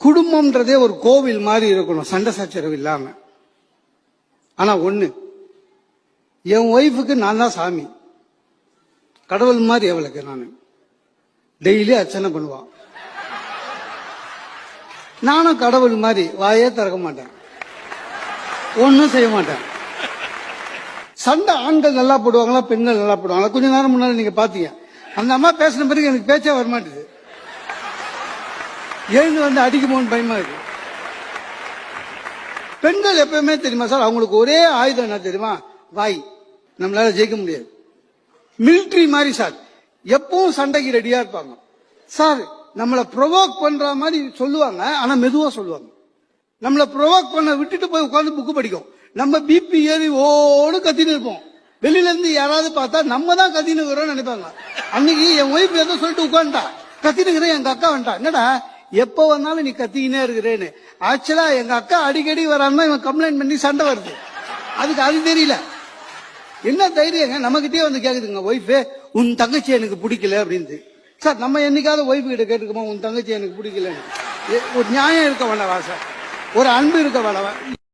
குடும்பம்ன்றதே ஒரு கோவில் மாதிரி இருக்கணும், சண்டை சச்சரவு இல்லாம. ஆனா ஒண்ணு, என் ஒய்ஃபுக்கு நான் தான் சாமி, கடவுள் மாதிரி அவளுக்கு நான் டெய்லி அர்ச்சனை பண்ணுவான். நானும் கடவுள் மாதிரி வாயே திறக்க மாட்டேன், ஒன்னும் செய்ய மாட்டேன். சண்டை ஆண்கள் நல்லா போடுவாங்களா பெண்கள் நல்லா போடுவாங்களா? கொஞ்ச நேரம் முன்னாடி நீங்க பாத்தீங்க, அந்த அம்மா பேசின பிறகு எனக்கு பேச்சே வரமாட்டேது. எழுந்து வந்து அடிக்குமோன்னு பயமா இருக்கு. பெண்கள் எப்பவுமே தெரியுமா சார், அவங்களுக்கு ஒரே ஆயுதம் என்ன தெரியுமா? வாய். நம்மளால ஜெயிக்க முடியாது. மிலிட்டரி மாதிரி சார், எப்பவும் சண்டைக்கு ரெடியா இருப்பாங்க சார். நம்மளை ப்ரொவோக் பண்ற மாதிரி சொல்லுவாங்க, ஆனா மெதுவா சொல்லுவாங்க. நம்மளை ப்ரொவோக் பண்ண விட்டுட்டு போய் உட்காந்து புக்கு படிக்கும். நம்ம பிபி ஏறி ஓடு கத்தின்னு இருப்போம். வெளியில இருந்து யாராவது பார்த்தா நம்ம தான் கத்தின்னு இருக்கிறோம் நினைப்பாங்க. அன்னைக்கு என் ஒய்ஃப் ஏதோ சொல்லிட்டு உட்காந்துட்டா, கத்தினுக்கிறேன். எங்க அக்கா வந்துட்டா, என்னடா எப்ப வந்தாலும் நீ கத்திக்கினே இருக்கிறேன்னு. ஆக்சுவலா எங்க அக்கா அடிக்கடி வராம இவன் கம்ப்ளைண்ட் பண்ணி சண்டை வருது. அதுக்கு அது தெரியல. என்ன தைரியங்க நம்ம கிட்டே வந்து கேக்குதுங்க ஒய்ஃப், உன் தங்கச்சி எனக்கு பிடிக்கல அப்படின்னு. சார் நம்ம என்னைக்காவது ஒய்ஃபு கிட்ட கேட்டுக்கோமா உன் தங்கச்சி எனக்கு பிடிக்கலன்னு? ஒரு நியாயம் இருக்க வேண்டாவா சார்? ஒரு அன்பு இருக்க வேண்டாவா?